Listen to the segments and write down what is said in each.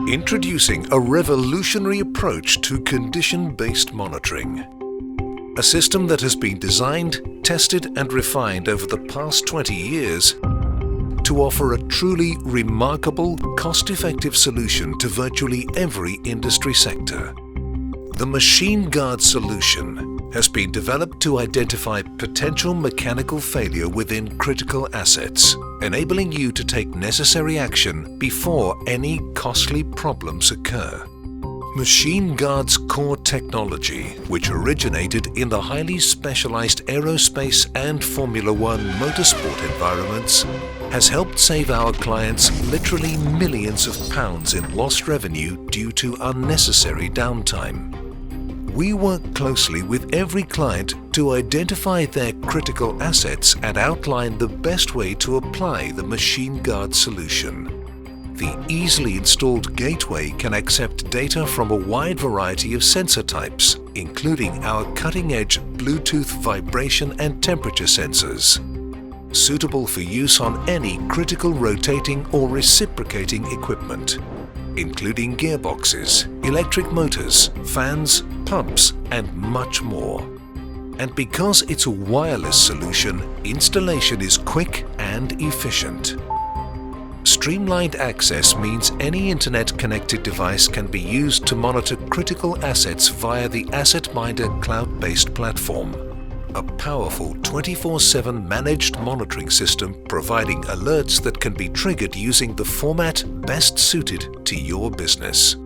Introducing a revolutionary approach to condition-based monitoring. A system that has been designed, tested and refined over the past 20 years to offer a truly remarkable, cost-effective solution to virtually every industry sector. The Machine Guard solution has been developed to identify potential mechanical failure within critical assets, enabling you to take necessary action before any costly problems occur. Machine Guard's core technology, which originated in the highly specialized aerospace and Formula One motorsport environments, has helped save our clients literally millions of pounds in lost revenue due to unnecessary downtime. We work closely with every client to identify their critical assets and outline the best way to apply the Machine Guard solution. The easily installed gateway can accept data from a wide variety of sensor types, including our cutting-edge Bluetooth vibration and temperature sensors, suitable for use on any critical rotating or reciprocating equipment, including gearboxes, electric motors, fans, pumps, and much more. And because it's a wireless solution, installation is quick and efficient. Streamlined access means any internet-connected device can be used to monitor critical assets via the AssetMinder cloud-based platform, a powerful 24/7 managed monitoring system providing alerts that can be triggered using the format best suited to your business.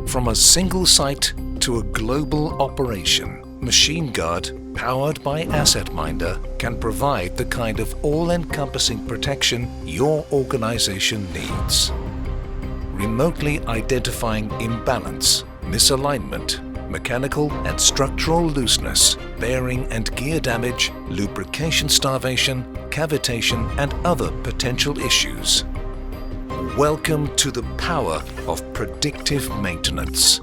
From a single site to a global operation, Machine Guard, powered by AssetMinder, can provide the kind of all-encompassing protection your organization needs. Remotely identifying imbalance, misalignment, mechanical and structural looseness, bearing and gear damage, lubrication starvation, cavitation and other potential issues. Welcome to the power of predictive maintenance.